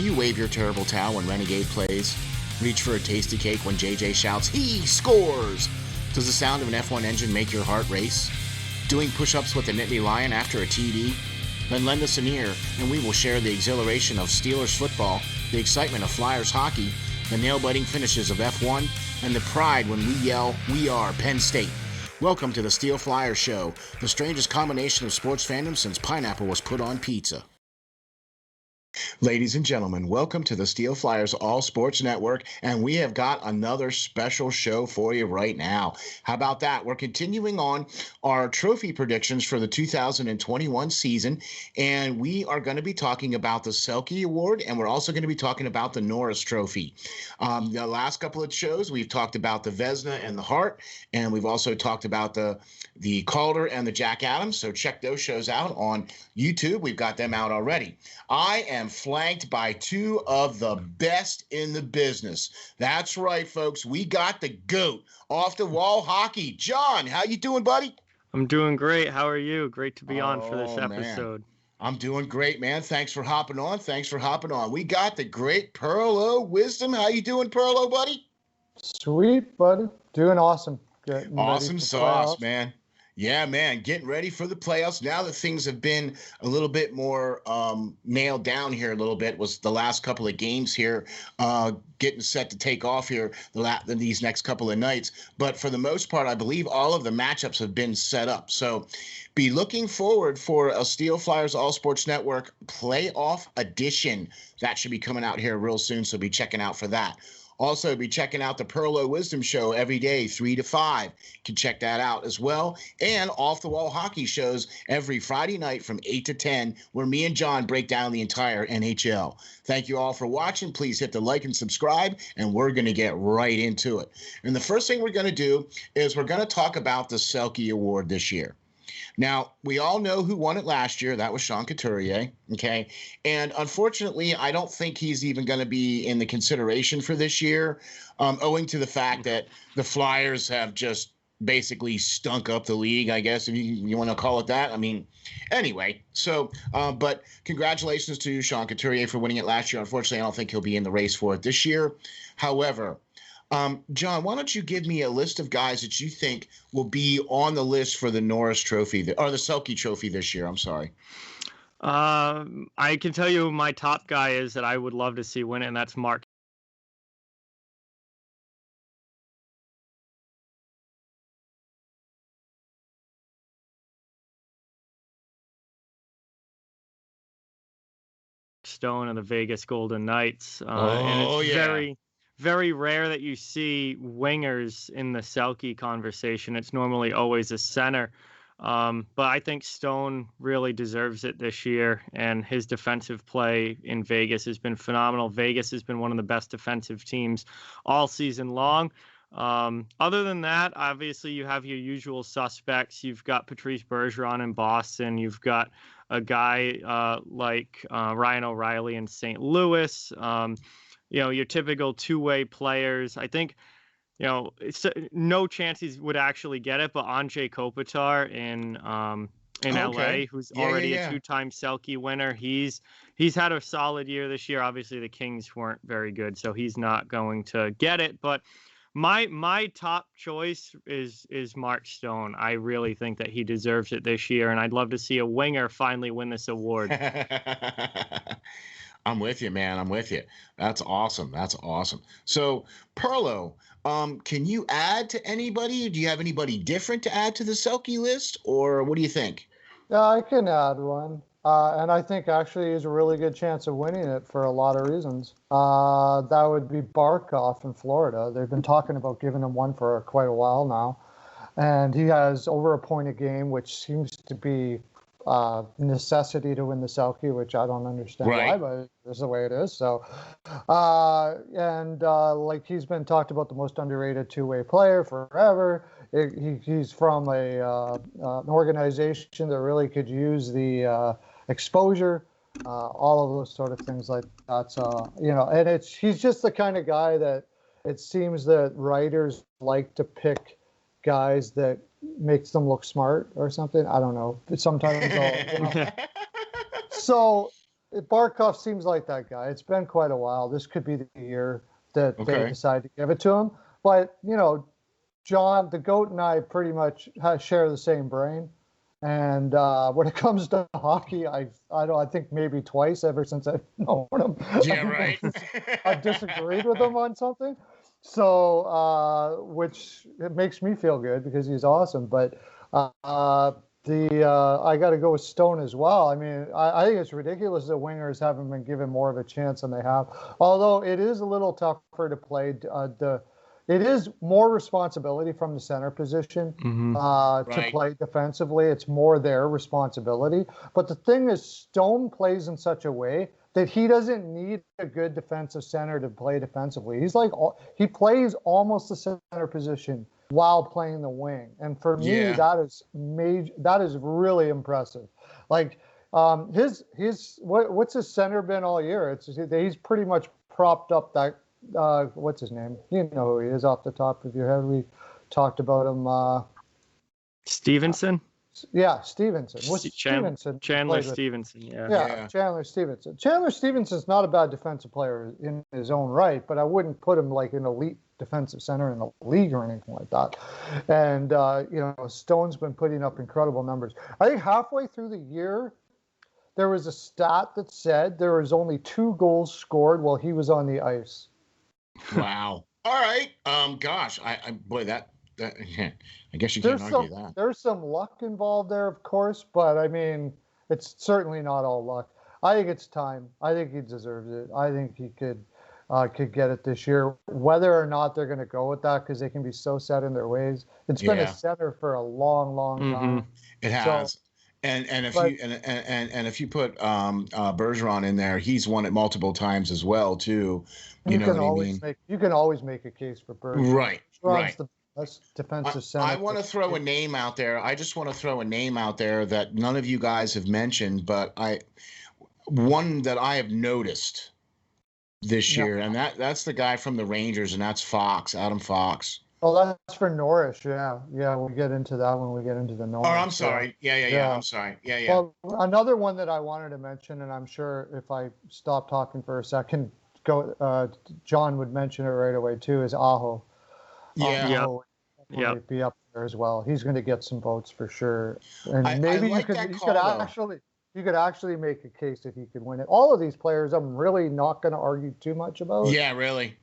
Do you wave your terrible towel when Renegade plays? Reach for a tasty cake when JJ shouts, "He scores!" Does the sound of an F1 engine make your heart race? Doing push-ups with a Nittany Lion after a TD? Then lend us an ear, and we will share the exhilaration of Steelers football, the excitement of Flyers hockey, the nail-biting finishes of F1, and the pride when we yell, "We are Penn State." Welcome to the SteelFlyers Show, the strangest combination of sports fandom since pineapple was put on pizza. Ladies and gentlemen, welcome to the SteelFlyers All Sports Network, and we have got another special show for you right now. How about that? We're continuing on our trophy predictions for the 2021 season, and we are going to be talking about the Selkie Award, and we're also going to be talking about the Norris Trophy. The last couple of shows, we've talked about the Vezina and the Hart, and we've also talked about the Calder and the Jack Adams, so check those shows out on YouTube. We've got them out already. I am flanked by two of the best in the business. That's right, folks. We got the GOAT off the wall hockey. John, how you doing, buddy? I'm doing great. How are you? Great to be on for this episode. Man. I'm doing great, man. Thanks for hopping on. We got the great Pearlo Wisdom. How you doing, Pearlo, buddy? Sweet, buddy. Doing awesome. Awesome sauce, man. Yeah, man, getting ready for the playoffs. Now that things have been a little bit more nailed down here a little bit, was the last couple of games here getting set to take off here these next couple of nights. But for the most part, I believe all of the matchups have been set up. So be looking forward for a SteelFlyers All Sports Network playoff edition. That should be coming out here real soon, so be checking out for that. Also, be checking out the Pearlo Wisdom Show every day, 3 to 5. You can check that out as well. And off-the-wall hockey shows every Friday night from 8 to 10, where me and John break down the entire NHL. Thank you all for watching. Please hit the like and subscribe, and we're going to get right into it. And the first thing we're going to do is we're going to talk about the Selkie Award this year. Now, we all know who won it last year. That was Shea Theodore, okay? And unfortunately, I don't think he's even going to be in the consideration for this year, owing to the fact that the Flyers have just basically stunk up the league, I guess, if you want to call it that. I mean, anyway, so, but congratulations to Shea Theodore for winning it last year. Unfortunately, I don't think he'll be in the race for it this year. However, John, why don't you give me a list of guys that you think will be on the list for the Norris Trophy, or the Selke Trophy this year? I'm sorry. I can tell you who my top guy is that I would love to see win it, and that's Mark Stone of the Vegas Golden Knights. And it's very, very rare that you see wingers in the Selke conversation. It's normally always a center. But I think Stone really deserves it this year, and his defensive play in Vegas has been phenomenal. Vegas has been one of the best defensive teams all season long. Other than that, obviously you have your usual suspects. You've got Patrice Bergeron in Boston. You've got a guy like Ryan O'Reilly in St. Louis. Your typical two-way players. I think, it's no chance he would actually get it, but Anze Kopitar in LA, who's already a two-time Selke winner. He's had a solid year this year. Obviously, the Kings weren't very good, so he's not going to get it. But my top choice is Mark Stone. I really think that he deserves it this year, and I'd love to see a winger finally win this award. I'm with you, man. I'm with you. That's awesome. So, Pearlo, can you add to anybody? Do you have anybody different to add to the Selke list, or what do you think? Yeah, I can add one. And I think actually he's a really good chance of winning it for a lot of reasons. That would be Barkov in Florida. They've been talking about giving him one for quite a while now. And he has over a point a game, which seems to be necessity to win the Selke, which I don't understand why, but this is the way it is. So, like he's been talked about the most underrated two-way player forever. He's from an organization that really could use the exposure, all of those sort of things like that. So, and he's just the kind of guy that it seems that writers like to pick guys that makes them look smart or something. I don't know. Sometimes So Barkov seems like that guy. It's been quite a while. This could be the year that they decide to give it to him. But, John, the GOAT, and I pretty much share the same brain. And when it comes to hockey, I think maybe twice ever since I've known him. Yeah, right. I've disagreed with him on something. So, which it makes me feel good because he's awesome. But I got to go with Stone as well. I mean, I think it's ridiculous that wingers haven't been given more of a chance than they have. Although it is a little tougher to play. It is more responsibility from the center position to play defensively. It's more their responsibility. But the thing is, Stone plays in such a way that he doesn't need a good defensive center to play defensively. He plays almost the center position while playing the wing. And for me, that is major. That is really impressive. Like what's his center been all year? He's pretty much propped up that. What's his name? You know who he is off the top of your head. We talked about him. Stevenson? Yeah, Stevenson. Chandler Stevenson. Yeah, Chandler Stevenson. Chandler Stevenson's not a bad defensive player in his own right, but I wouldn't put him like an elite defensive center in the league or anything like that. And, Stone's been putting up incredible numbers. I think halfway through the year, there was a stat that said there was only 2 goals scored while he was on the ice. Wow. All right. Gosh, I guess you can't argue that. There's some luck involved there, of course, but I mean, it's certainly not all luck. I think it's time. I think he deserves it. I think he could get it this year. Whether or not they're going to go with that, because they can be so set in their ways. It's been a center for a long, long time. It has. And if you put Bergeron in there, he's won it multiple times as well too. You know what I mean? You can always make a case for Bergeron. Right. The best defensive center. I want to throw a name out there. I just want to throw a name out there that none of you guys have mentioned, but one that I have noticed this year, and that's the guy from the Rangers, and that's Fox, Adam Fox. Oh, that's for Norris. Yeah. We'll get into that when we get into the Norris. Oh, I'm sorry. Yeah. I'm sorry. Yeah. Well, another one that I wanted to mention, and I'm sure if I stop talking for a second, John would mention it right away too, is Aho. Yeah. Would be up there as well. He's going to get some votes for sure. And maybe you could actually make a case that he could win it. All of these players, I'm really not going to argue too much about. Yeah, really.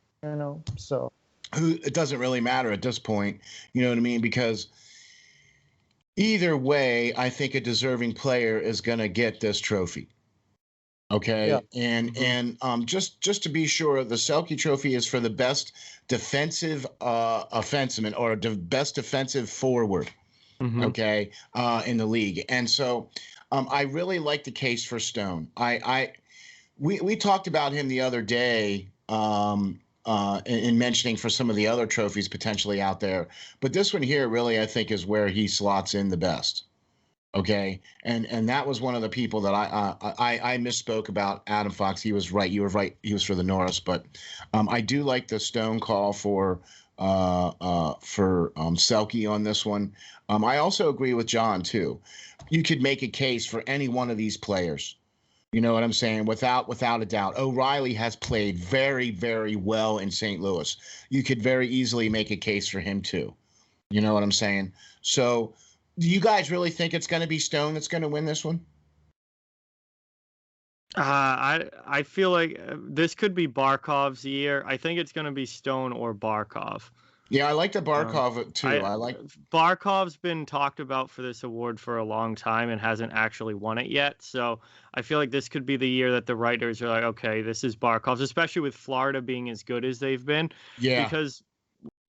So. It doesn't really matter at this point, you know what I mean? Because either way, I think a deserving player is going to get this trophy. Okay. Yeah. And just to be sure, the Selke Trophy is for the best defensive offenseman or best defensive forward. Okay. In the league. And so I really like the case for Stone. We talked about him the other day. In mentioning for some of the other trophies potentially out there. But this one here really, I think, is where he slots in the best. Okay. And that was one of the people that I misspoke about Adam Fox. He was right. You were right. He was for the Norris. But I do like the Stone call for Selke on this one. I also agree with John, too. You could make a case for any one of these players. You know what I'm saying? Without a doubt. O'Reilly has played very, very well in St. Louis. You could very easily make a case for him too. You know what I'm saying? So do you guys really think it's going to be Stone that's going to win this one? I feel like this could be Barkov's year. I think it's going to be Stone or Barkov. Yeah, I like the Barkov too. Barkov's been talked about for this award for a long time and hasn't actually won it yet. So I feel like this could be the year that the writers are like, okay, this is Barkov's, especially with Florida being as good as they've been. Yeah. Because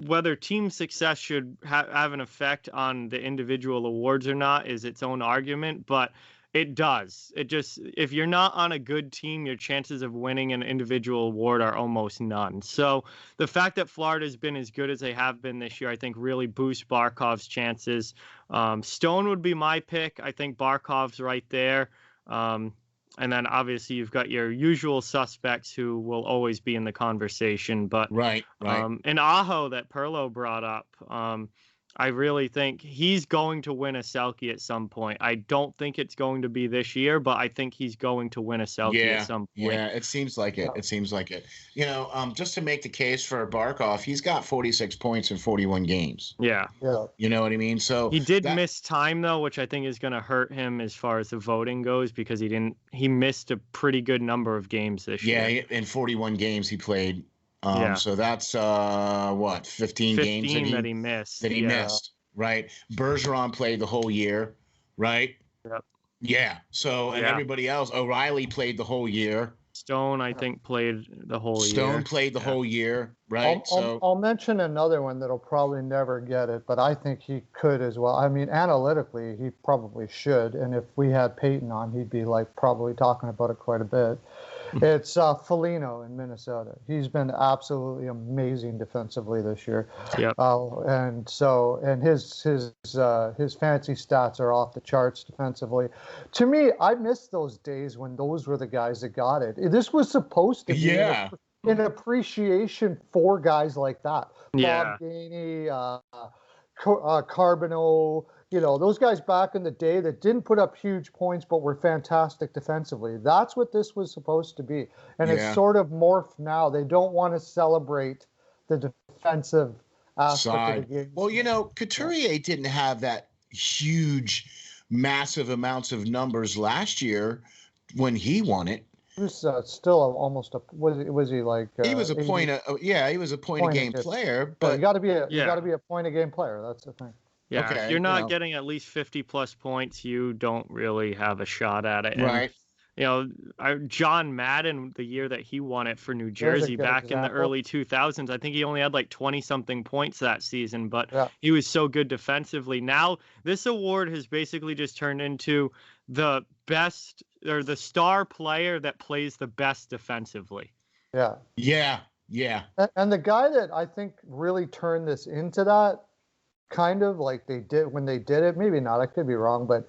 whether team success should have an effect on the individual awards or not is its own argument, but it does. If you're not on a good team, your chances of winning an individual award are almost none. So the fact that Florida's been as good as they have been this year, I think really boosts Barkov's chances. Stone would be my pick. I think Barkov's right there. And then obviously you've got your usual suspects who will always be in the conversation. But right. And Aho that Pearlo brought up, I really think he's going to win a Selke at some point. I don't think it's going to be this year, but I think he's going to win a Selke at some point. Yeah, it seems like it. It seems like it. You know, just to make the case for Barkov, he's got 46 points in 41 games. Yeah. You know what I mean? So he did miss time though, which I think is going to hurt him as far as the voting goes, because he missed a pretty good number of games this year. Yeah, in 41 games he played. So that's 15 games that he missed. Missed, right? Bergeron played the whole year, right? Yep. Yeah. So and everybody else, O'Reilly played the whole year. Stone, I think, played the whole year. Stone played the whole year, right? I'll mention another one that'll probably never get it, but I think he could as well. I mean, analytically, he probably should. And if we had Peyton on, he'd be probably talking about it quite a bit. It's Foligno in Minnesota. He's been absolutely amazing defensively this year. Yep. And his fantasy stats are off the charts defensively. To me, I miss those days when those were the guys that got it. This was supposed to be an appreciation for guys like that. Bob Gainey, Carbonneau, those guys back in the day that didn't put up huge points but were fantastic defensively. That's what this was supposed to be. And it's sort of morphed now. They don't want to celebrate the defensive aspect of the game. Well, Couturier didn't have that huge, massive amounts of numbers last year when he won it. He was still almost was he like he was a point a game player, but you got to be a point a game player. That's the thing. Yeah, okay, if you're not getting at least 50 plus points, you don't really have a shot at it. Right. And, John Madden, the year that he won it for New Jersey back in the early 2000s, I think he only had 20 something points that season, but he was so good defensively. Now this award has basically just turned into the best or the star player that plays the best defensively. Yeah. Yeah. Yeah. And the guy that I think really turned this into that, kind of like they did when they did it, maybe not, I could be wrong, but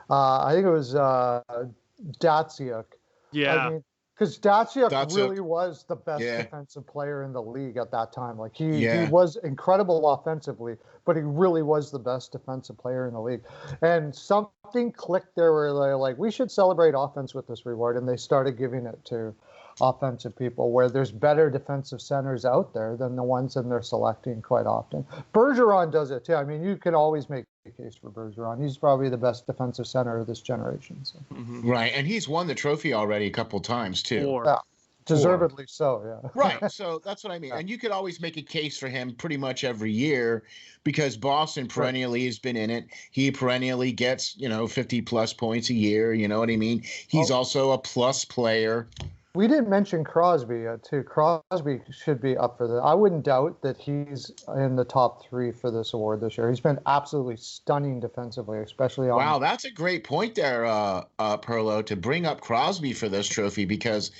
I think it was Datsyuk. Yeah. I mean, because Datsyuk really was the best defensive player in the league at that time. He was incredible offensively, but he really was the best defensive player in the league. And something clicked there where they're like, we should celebrate offense with this reward, and they started giving it to offensive people, where there's better defensive centers out there than the ones that they're selecting quite often. Bergeron does it too. I mean, you can always make a case for Bergeron. He's probably the best defensive center of this generation. So. Mm-hmm. Right, and he's won the trophy already a couple times too. Deservedly so, yeah. Right, so that's what I mean. And you could always make a case for him pretty much every year because Boston perennially has been in it. He perennially gets, 50 plus points a year. You know what I mean? He's also a plus player. We didn't mention Crosby too. Crosby should be up for this. I wouldn't doubt that he's in the top 3 for this award this year. He's been absolutely stunning defensively, especially on. Wow, that's a great point there, Pearlo, to bring up Crosby for this trophy, because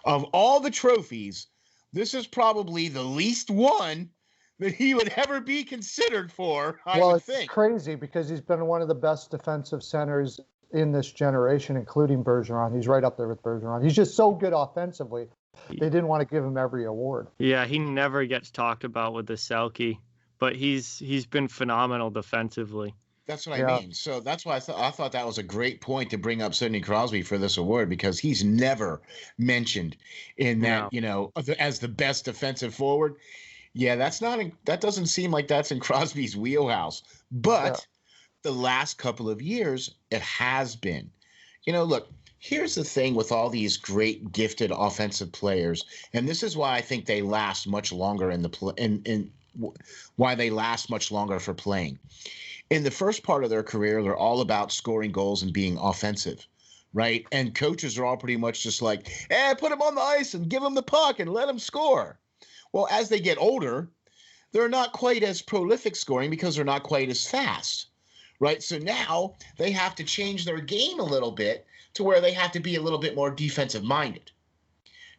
of all the trophies, this is probably the least one that he would ever be considered for. I would think. It's crazy because he's been one of the best defensive centers in this generation, including Bergeron. He's right up there with Bergeron. He's just so good offensively. They didn't want to give him every award. Yeah, he never gets talked about with the Selke, but he's been phenomenal defensively. That's what I mean. So that's why I thought that was a great point to bring up Sidney Crosby for this award, because he's never mentioned in that, as the best defensive forward. Yeah, that doesn't seem like that's in Crosby's wheelhouse. But the last couple of years, it has been. Look, here's the thing with all these great gifted offensive players, and this is why I think they last much longer why they last much longer for playing. In the first part of their career, they're all about scoring goals and being offensive, right? And coaches are all pretty much just like, put him on the ice and give him the puck and let him score. Well, as they get older, they're not quite as prolific scoring because they're not quite as fast. Right. So now they have to change their game a little bit to where they have to be a little bit more defensive minded.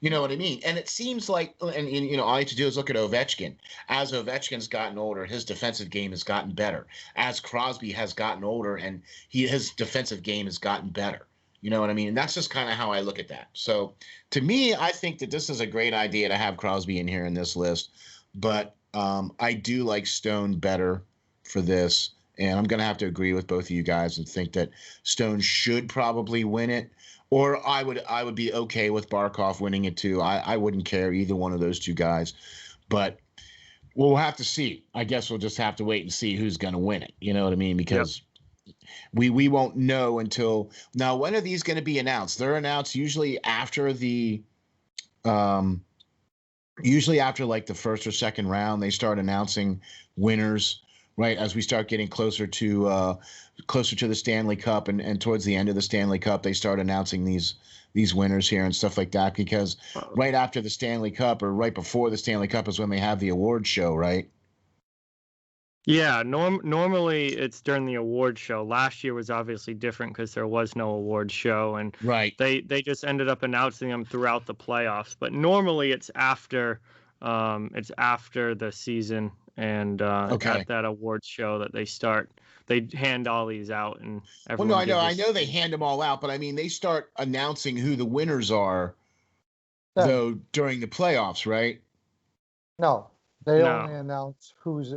You know what I mean? And it seems like, and all you have to do is look at Ovechkin. As Ovechkin's gotten older, his defensive game has gotten better. As Crosby has gotten older, and his defensive game has gotten better. You know what I mean? And that's just kind of how I look at that. So to me, I think that this is a great idea to have Crosby in here in this list. But I do like Stone better for this, and I'm going to have to agree with both of you guys and think that Stone should probably win it. Or I would be okay with Barkov winning it too. I wouldn't care either one of those two guys, but we'll have to see. I guess we'll just have to wait and see who's going to win it. You know what I mean? Because we won't know until now. When are these going to be announced? They're announced usually after the usually after like the first or second round. They start announcing winners. Right, as we start getting closer to the Stanley Cup and towards the end of the Stanley Cup, they start announcing these winners here and stuff like that. Because right after the Stanley Cup or right before the Stanley Cup is when they have the award show, right? Yeah, normally it's during the award show. Last year was obviously different because there was no award show, and they just ended up announcing them throughout the playoffs. But normally it's after the season. And at that awards show that they hand all these out, and everyone. Well, no, I know they hand them all out, but I mean they start announcing who the winners are, though during the playoffs, right? No, they only announce who's.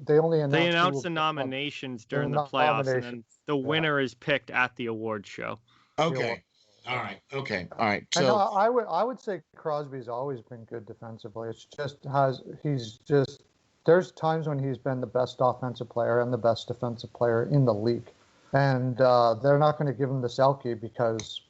They only announce. They announce the nominations during the playoffs, and then the winner is picked at the award show. Okay. All right. Okay. All right. So and I would say Crosby's always been good defensively. It's just there's times when he's been the best offensive player and the best defensive player in the league. And they're not going to give him the Selke because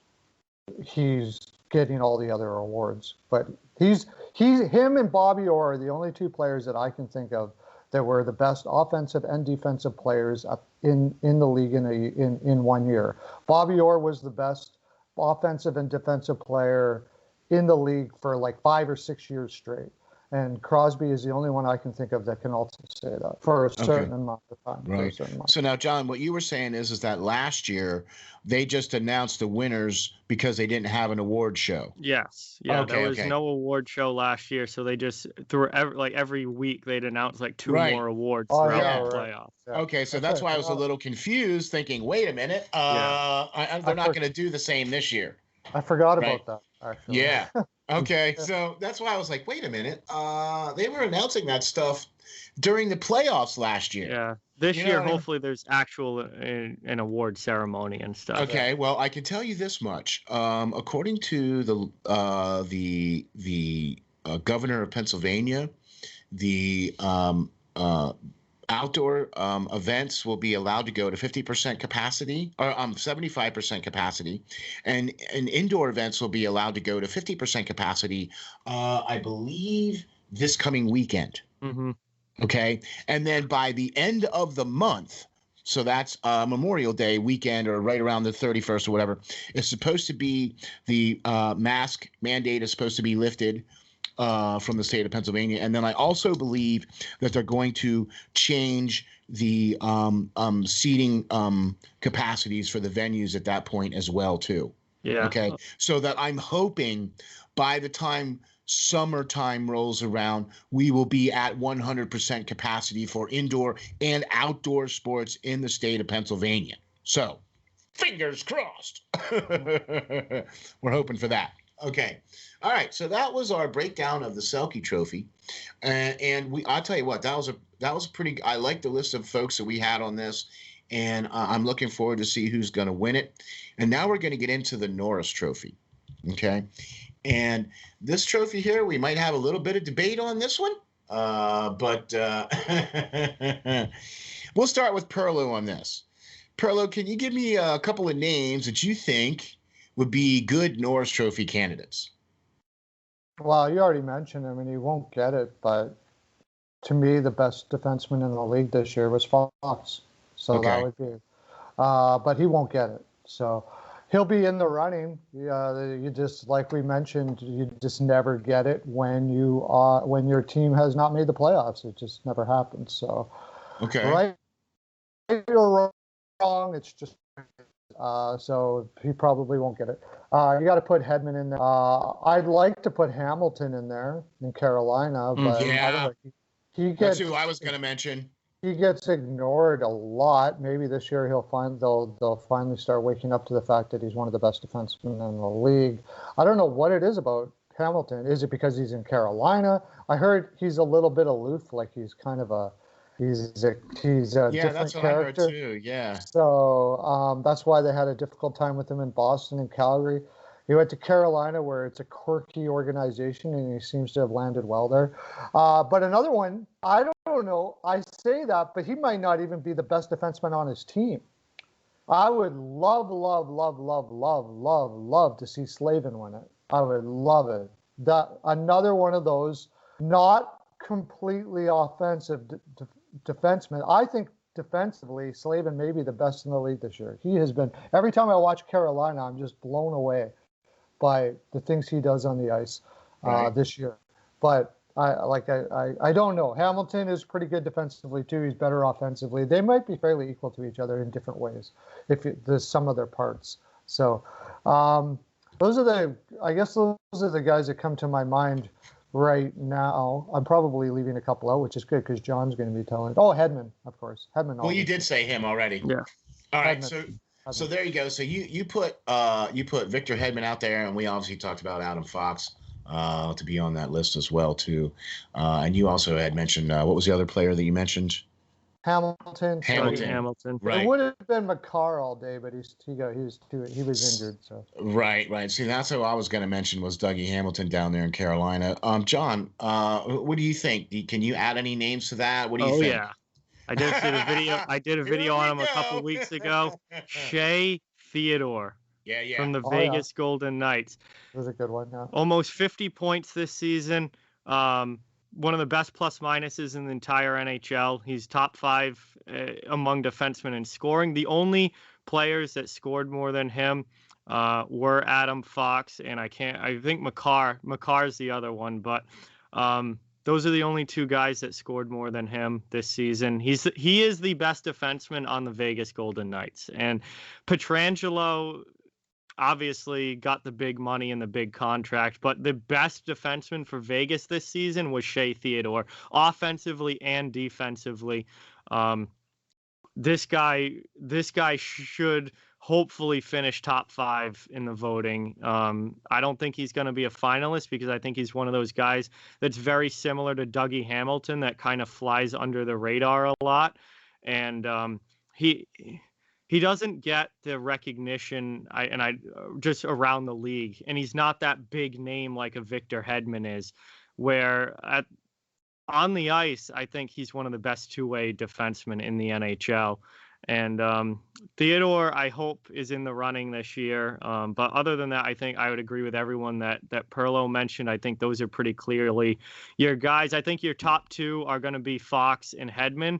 he's getting all the other awards. But him and Bobby Orr are the only two players that I can think of that were the best offensive and defensive players in the league in 1 year. Bobby Orr was the best offensive and defensive player in the league for like 5 or 6 years straight. And Crosby is the only one I can think of that can also say that for a certain amount of time. Right. So now, John, what you were saying is that last year they just announced the winners because they didn't have an award show. Yes. Yeah. There was no award show last year, so they just every week they'd announce like two more awards throughout the playoffs. Yeah. Okay, so that's why I was a little confused, thinking, wait a minute, they're not going to do the same this year. I forgot about that, actually. Yeah. Okay, so that's why I was like, wait a minute. They were announcing that stuff during the playoffs last year. Yeah. This year, hopefully, there's actual an award ceremony and stuff. Okay, well, I can tell you this much. According to the governor of Pennsylvania, the outdoor events will be allowed to go to 50% capacity or 75% capacity, and indoor events will be allowed to go to 50% capacity, I believe this coming weekend. Mm-hmm. Okay. And then by the end of the month, so that's Memorial Day weekend or right around the 31st or whatever, it's supposed to be the mask mandate is supposed to be lifted from the state of Pennsylvania. And then I also believe that they're going to change the seating capacities for the venues at that point as well, too. Yeah. Okay. So that I'm hoping by the time summertime rolls around, we will be at 100% capacity for indoor and outdoor sports in the state of Pennsylvania. So fingers crossed. We're hoping for that. Okay. All right. So that was our breakdown of the Selke Trophy. And I'll tell you what, that was a pretty, I like the list of folks that we had on this, and I'm looking forward to see who's going to win it. And now we're going to get into the Norris Trophy. Okay. And this trophy here, we might have a little bit of debate on this one, but we'll start with Pearlo on this. Pearlo, can you give me a couple of names that you think would be good Norris Trophy candidates? Well, you already mentioned, I mean, he won't get it, but to me, the best defenseman in the league this year was Fox. So that would be, but he won't get it. So he'll be in the running. You just, like we mentioned, you just never get it when your team has not made the playoffs. It just never happens. So, right or wrong, it's just. So he probably won't get it. You got to put Hedman in there. I'd like to put Hamilton in there in Carolina, but he gets. That's who I was going to mention. He gets ignored a lot. Maybe this year they'll finally start waking up to the fact that he's one of the best defensemen in the league. I don't know what it is about Hamilton. Is it because he's in Carolina? I heard he's a little bit aloof, like he's kind of He's a different character. I heard too. Yeah. So that's why they had a difficult time with him in Boston and Calgary. He went to Carolina, where it's a quirky organization, and he seems to have landed well there. But another one, I don't know. I say that, but he might not even be the best defenseman on his team. I would love to see Slavin win it. I would love it. Another one of those not completely offensive defensemen. I think defensively, Slavin may be the best in the league this year. He has been, every time I watch Carolina, I'm just blown away by the things he does on the ice this year. But I don't know. Hamilton is pretty good defensively too. He's better offensively. They might be fairly equal to each other in different ways if there's some of their parts. So those are the guys that come to my mind right now. I'm probably leaving a couple out, which is good because John's going to be telling. Oh, Hedman, of course. Hedman. Well, you did say him already. Yeah. All right. Hedman. So there you go. So you put Victor Hedman out there, and we obviously talked about Adam Fox to be on that list as well too. And you also had mentioned what was the other player that you mentioned? Hamilton. Right. It would have been Makar all day, but he was injured. So. Right. See, that's who I was going to mention was Dougie Hamilton down there in Carolina. John, what do you think? Can you add any names to that? What do you think? Oh yeah, I did a video on him a couple of weeks ago. Shea Theodore. Yeah. From the Vegas Golden Knights. That was a good one. Yeah. Almost 50 points this season. One of the best plus minuses in the entire NHL. He's top 5 among defensemen in scoring. The only players that scored more than him were Adam Fox and I think Makar's the other one, but those are the only 2 guys that scored more than him this season. He is the best defenseman on the Vegas Golden Knights. And Pietrangelo obviously got the big money and the big contract, but the best defenseman for Vegas this season was Shea Theodore, offensively and defensively. This guy should hopefully finish top 5 in the voting. I don't think he's going to be a finalist because I think he's one of those guys that's very similar to Dougie Hamilton that kind of flies under the radar a lot. And he doesn't get the recognition just around the league, and he's not that big name like a Victor Hedman is, where on the ice, I think he's one of the best two-way defensemen in the NHL. And Theodore, I hope, is in the running this year. But other than that, I think I would agree with everyone that Pearlo mentioned. I think those are pretty clearly your guys. I think your top 2 are going to be Fox and Hedman.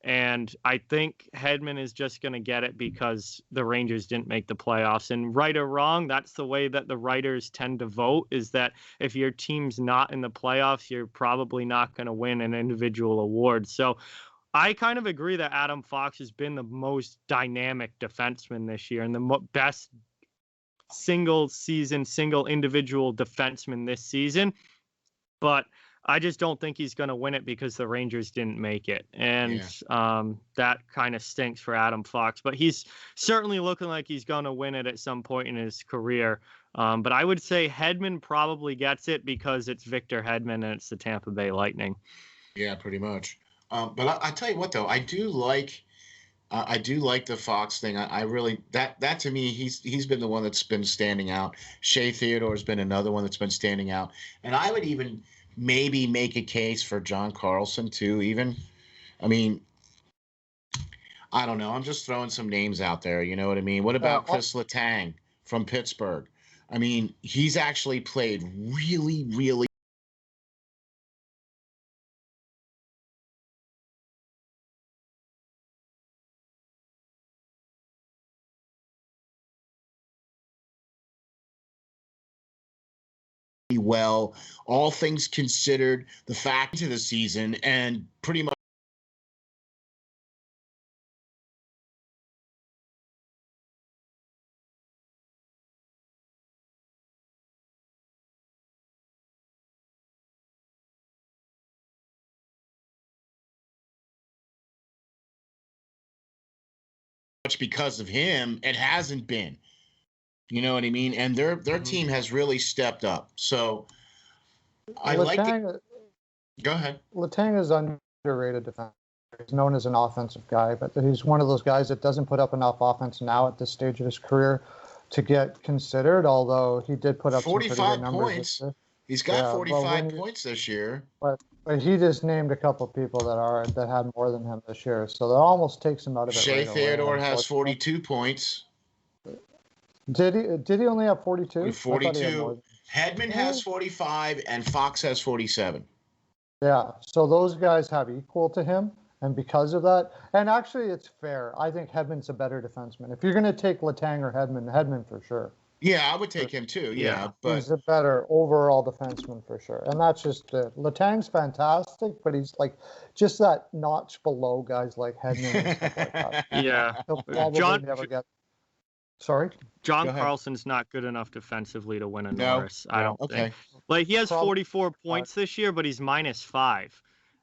And I think Hedman is just going to get it because the Rangers didn't make the playoffs. And right or wrong, that's the way that the writers tend to vote, is that if your team's not in the playoffs, you're probably not going to win an individual award. So I kind of agree that Adam Fox has been the most dynamic defenseman this year and the best single individual defenseman this season. But I just don't think he's going to win it because the Rangers didn't make it. And that kind of stinks for Adam Fox. But he's certainly looking like he's going to win it at some point in his career. But I would say Hedman probably gets it because it's Victor Hedman and it's the Tampa Bay Lightning. Yeah, pretty much. But I tell you what, though, I do like the Fox thing. I really that to me, he's been the one that's been standing out. Shea Theodore has been another one that's been standing out. And I would even maybe make a case for John Carlson too, even. I mean, I don't know. I'm just throwing some names out there. You know what I mean? What about Chris Letang from Pittsburgh? I mean, he's actually played really, really well, all things considered, the fact of the season, and pretty much because of him, it hasn't been. You know what I mean? And their team has really stepped up. So I like it. Go ahead. Letang is underrated defense. He's known as an offensive guy, but he's one of those guys that doesn't put up enough offense now at this stage of his career to get considered, although he did put up 45 some pretty good numbers points. He's got 45 points this year. But he just named a couple of people that had more than him this year, so that almost takes him out of it. Shea Theodore has 42 points. Did he only have 42? 42. Hedman has 45, and Fox has 47. Yeah, so those guys have equal to him, and because of that, and actually it's fair. I think Hedman's a better defenseman. If you're going to take Letang or Hedman for sure. Yeah, I would take him too. Yeah, but he's a better overall defenseman for sure, and that's just it. Letang's fantastic, but he's like just that notch below guys like Hedman and stuff like that. Yeah, He'll probably never get. Sorry, John Carlson's not good enough defensively to win a Norris. I don't think. Like he has 44 points this year, but he's -5,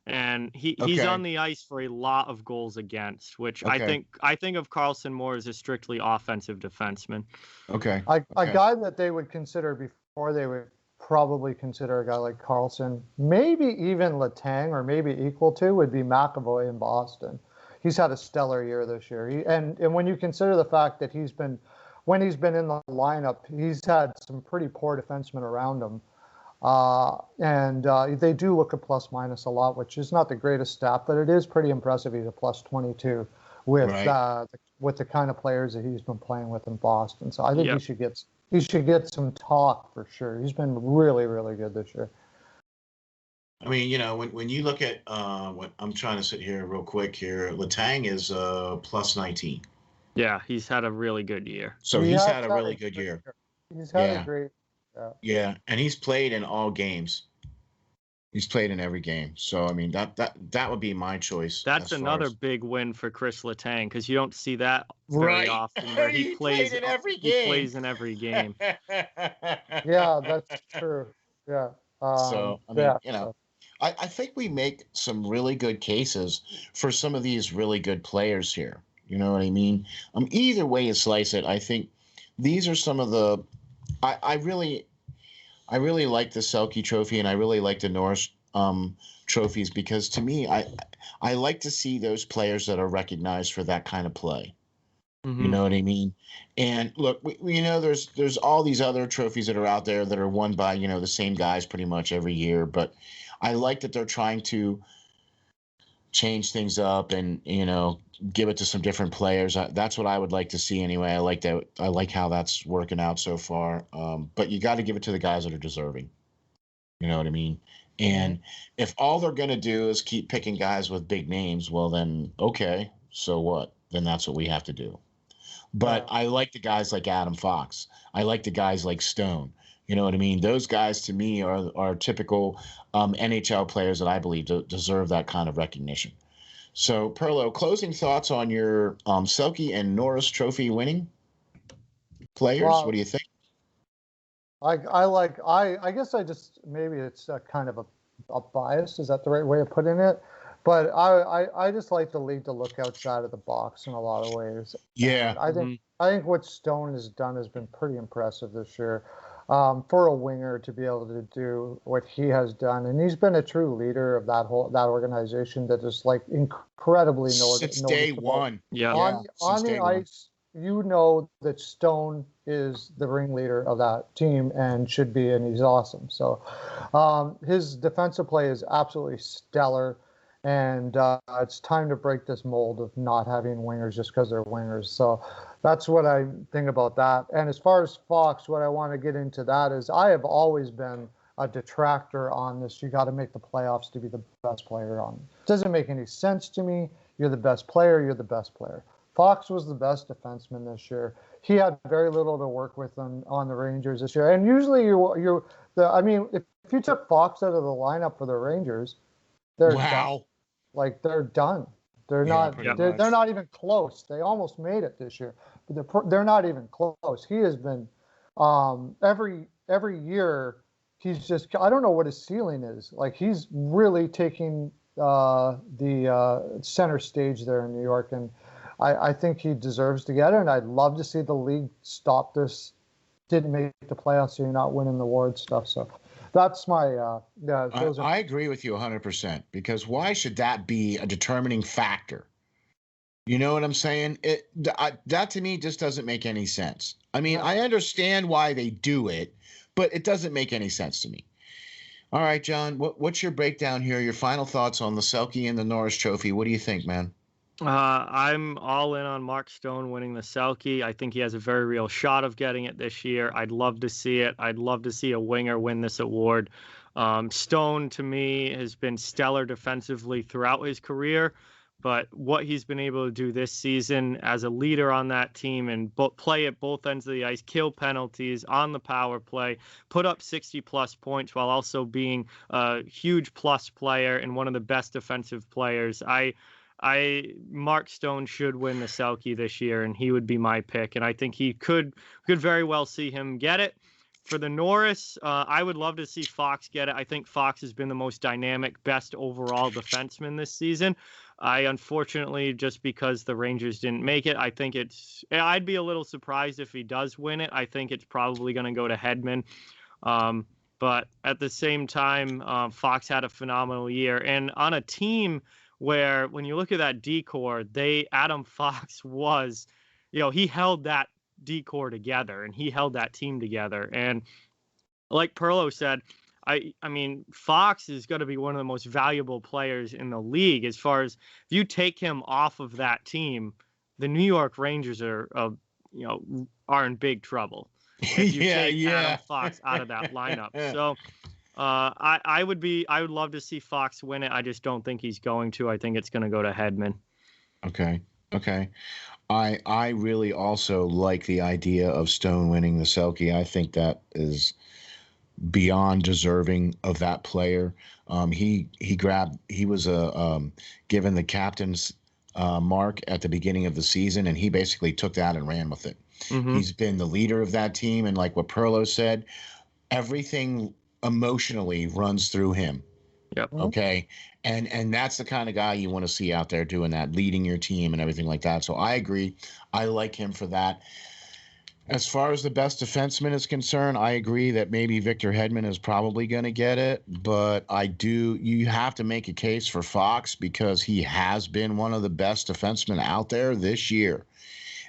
and he's on the ice for a lot of goals against, which I think of Carlson more as a strictly offensive defenseman. Okay. A guy that they would consider before they would probably consider a guy like Carlson, maybe even Letang or maybe equal to, would be McAvoy in Boston. He's had a stellar year this year. And when you consider the fact that when he's been in the lineup, he's had some pretty poor defensemen around him. They do look at plus minus a lot, which is not the greatest stat, but it is pretty impressive. He's a plus 22 with the kind of players that he's been playing with in Boston. So I think he should get some talk for sure. He's been really, really good this year. I mean, when you look at what I'm trying to sit here real quick here, Letang is plus 19. Yeah, he's had a really good year. So he's had a really good year. He's had a great. Yeah, and he's played in all games. He's played in every game. So I mean, that would be my choice. That's another big win for Chris Letang, because you don't see that very often. Where he plays in every game. He plays in every game. Yeah, that's true. Yeah. So I mean, I think we make some really good cases for some of these really good players here. You know what I mean? Either way you slice it, I think these are some of the. I really like the Selke Trophy, and I really like the Norris trophies, because to me, I like to see those players that are recognized for that kind of play. Mm-hmm. You know what I mean? And look, we know there's all these other trophies that are out there that are won by the same guys pretty much every year, but I like that they're trying to change things up and give it to some different players. That's what I would like to see anyway. I like that. I like how that's working out so far. But you got to give it to the guys that are deserving. You know what I mean? And if all they're going to do is keep picking guys with big names, well then, okay, so what? Then that's what we have to do. But I like the guys like Adam Fox. I like the guys like Stone. You know what I mean? Those guys, to me, are typical NHL players that I believe deserve that kind of recognition. So, Pearlo, closing thoughts on your Selke and Norris Trophy winning players? Well, what do you think? I guess maybe it's a kind of a bias. Is that the right way of putting it? But I just like the league to look outside of the box in a lot of ways. Yeah. And I think what Stone has done has been pretty impressive this year. For a winger to be able to do what he has done, and he's been a true leader of that organization that is like incredibly noticeable. Since day one, on the ice, that Stone is the ringleader of that team and should be, and he's awesome. So his defensive play is absolutely stellar, and it's time to break this mold of not having wingers just because they're wingers. So that's what I think about that. And as far as Fox, what I want to get into that is I have always been a detractor on this. You got to make the playoffs to be the best player on. It doesn't make any sense to me. You're the best player. You're the best player. Fox was the best defenseman this year. He had very little to work with on the Rangers this year. And usually if you took Fox out of the lineup for the Rangers, they're done. Like they're done. They're not even close. They almost made it this year, but they're not even close. He has been every year. He's just, I don't know what his ceiling is. Like he's really taking the center stage there in New York, and I think he deserves to get it. And I'd love to see the league stop this. Didn't make the playoffs, so you're not winning the award stuff. So That's my yeah. I agree with you 100%, because why should that be a determining factor? You know what I'm saying? That to me just doesn't make any sense. I mean, I understand why they do it, but it doesn't make any sense to me. All right, John, what's your breakdown here? Your final thoughts on the Selke and the Norris Trophy? What do you think, man? I'm all in on Mark Stone winning the Selke. I think he has a very real shot of getting it this year. I'd love to see it. I'd love to see a winger win this award. Stone, to me, has been stellar defensively throughout his career, but what he's been able to do this season as a leader on that team and play at both ends of the ice, kill penalties on the power play, put up 60-plus points while also being a huge plus player and one of the best defensive players. Mark Stone should win the Selke this year, and he would be my pick. And I think he could very well see him get it. For the Norris, I would love to see Fox get it. I think Fox has been the most dynamic, best overall defenseman this season. Unfortunately, just because the Rangers didn't make it, I'd be a little surprised if he does win it. I think it's probably going to go to Hedman. But at the same time, Fox had a phenomenal year. And on a team where, when you look at that D-core, Adam Fox was, he held that D-core together and he held that team together. And like Pearlo said, I mean, Fox is going to be one of the most valuable players in the league. As far as, if you take him off of that team, the New York Rangers are in big trouble. If you take Adam Fox out of that lineup. So I would love to see Fox win it. I just don't think he's going to. I think it's going to go to Hedman. Okay. I really also like the idea of Stone winning the Selke. I think that is beyond deserving of that player. He was given the captain's mark at the beginning of the season, and he basically took that and ran with it. Mm-hmm. He's been the leader of that team, and like what Pearlo said, everything emotionally runs through him. Yep. Okay. And that's the kind of guy you want to see out there doing that, leading your team and everything like that. So I agree. I like him for that. As far as the best defenseman is concerned, I agree that maybe Victor Hedman is probably going to get it, but you have to make a case for Fox because he has been one of the best defensemen out there this year.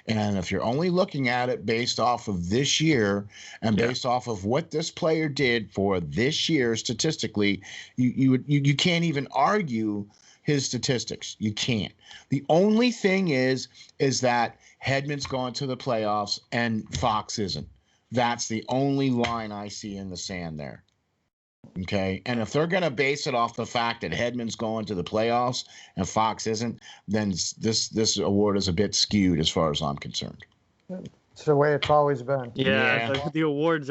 And if you're only looking at it based off of this year and based off of what this player did for this year statistically, you can't even argue his statistics. You can't. The only thing is that Hedman's gone to the playoffs and Fox isn't. That's the only line I see in the sand there. Okay, and if they're going to base it off the fact that Hedman's going to the playoffs and Fox isn't, then this award is a bit skewed as far as I'm concerned. It's the way it's always been. Yeah. The awards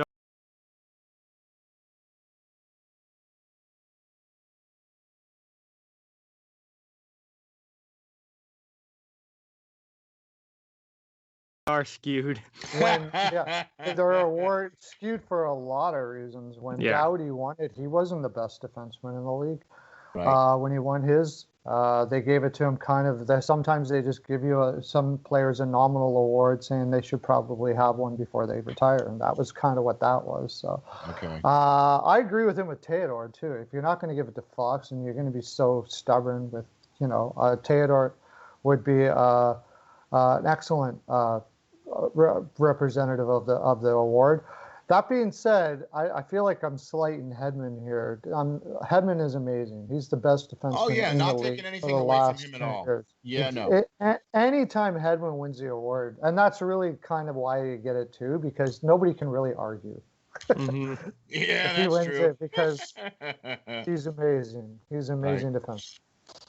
are skewed. Their award skewed for a lot of reasons. When Doughty won it, he wasn't the best defenseman in the league. Right. When he won his, they gave it to him sometimes they just give you some players a nominal award saying they should probably have one before they retire. And that was kind of what that was. So I agree with him with Theodore too. If you're not going to give it to Fox and you're going to be so stubborn with, Theodore would be an excellent representative of the award. That being said, I feel like I'm slighting Hedman here. Hedman is amazing. He's the best defenseman in the league. Not taking anything away from him at all. Years. Yeah, no. Anytime Hedman wins the award, and that's really kind of why you get it too, because nobody can really argue. Mm-hmm. Yeah, he wins true. It because he's amazing. He's an amazing defenseman.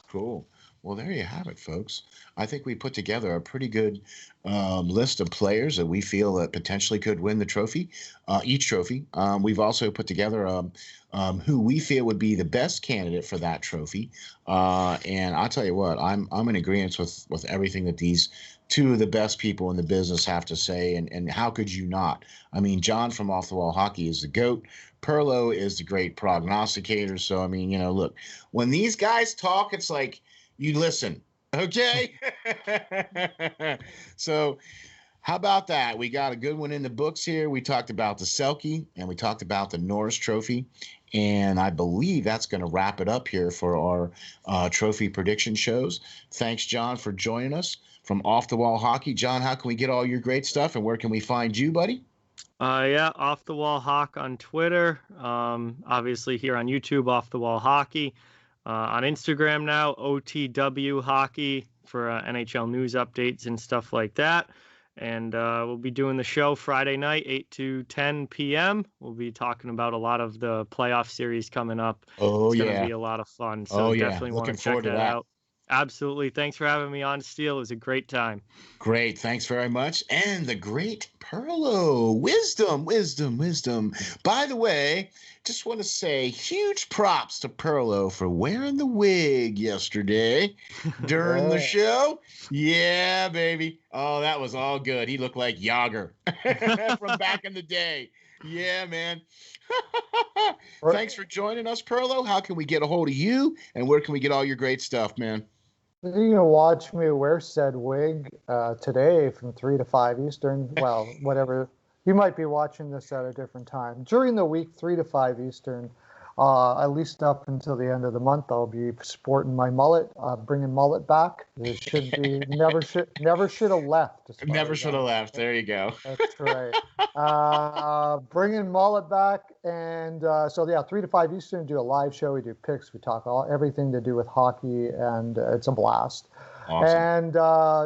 Cool. Well, there you have it, folks. I think we put together a pretty good list of players that we feel that potentially could win the trophy, each trophy. We've also put together who we feel would be the best candidate for that trophy. And I'll tell you what, I'm in agreement with everything that these two of the best people in the business have to say. And how could you not? I mean, John from Off the Wall Hockey is the GOAT. Pearlo is the great prognosticator. So, I mean, look, when these guys talk, it's like, you listen, okay? So How about that? We got a good one in the books here. We talked about the Selke and we talked about the Norris Trophy. And I believe that's going to wrap it up here for our trophy prediction shows. Thanks, John, for joining us from Off the Wall Hockey. John, how can we get all your great stuff and where can we find you, buddy? Yeah, Off the Wall Hawk on Twitter. Obviously here on YouTube, Off the Wall Hockey. On Instagram now, OTW Hockey for NHL news updates and stuff like that. And we'll be doing the show Friday night, 8 to 10 p.m. We'll be talking about a lot of the playoff series coming up. It's going to be a lot of fun. So definitely want to check that out. Absolutely. Thanks for having me on, Steel. It was a great time. Great. Thanks very much. And the great Pearlo. Wisdom. By the way, just want to say huge props to Pearlo for wearing the wig yesterday during the show. Yeah, baby. Oh, that was all good. He looked like Yager from back in the day. Yeah, man. Thanks for joining us, Pearlo. How can we get a hold of you and where can we get all your great stuff, man? You can watch me wear said wig today from 3 to 5 Eastern. Well, whatever. You might be watching this at a different time. During the week, 3 to 5 Eastern, at least up until the end of the month, I'll be sporting my mullet, bringing mullet back. It should be never should have left. Never should have left. There you go. That's right. Bringing mullet back, and so yeah, 3 to 5 Eastern, do a live show. We do picks. We talk everything to do with hockey, and it's a blast. Awesome. And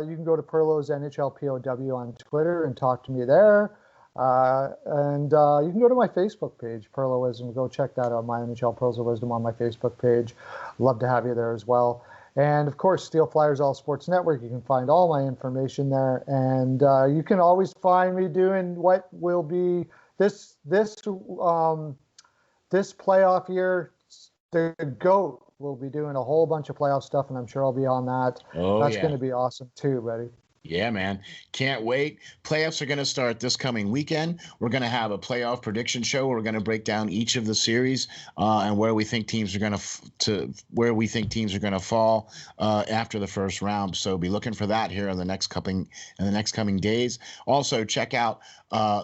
you can go to Pearlo's NHL POW on Twitter and talk to me there. And you can go to my Facebook page, Pearlo Wisdom. Go check that out, my NHL Pearls of Wisdom on my Facebook page. Love to have you there as well. And of course, SteelFlyers All Sports Network. You can find all my information there. And you can always find me doing what will be this playoff year. The GOAT will be doing a whole bunch of playoff stuff, and I'm sure I'll be on that. That's going to be awesome too, buddy. Yeah, man. Can't wait. Playoffs are going to start this coming weekend. We're going to have a playoff prediction show. We're going to break down each of the series and where we think teams are going to fall after the first round. So be looking for that here in the next coming days. Also, check out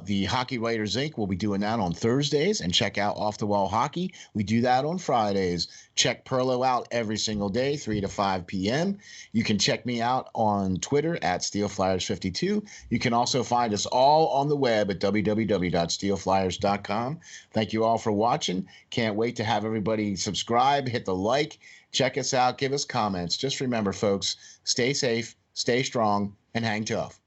the Hockey Writers Inc. We'll be doing that on Thursdays, and check out Off the Wall Hockey. We do that on Fridays. Check Pearlo out every single day, 3 to 5 p.m. You can check me out on Twitter at SteelFlyers52. You can also find us all on the web at www.steelflyers.com. Thank you all for watching. Can't wait to have everybody subscribe, hit the like, check us out, give us comments. Just remember, folks, stay safe, stay strong, and hang tough.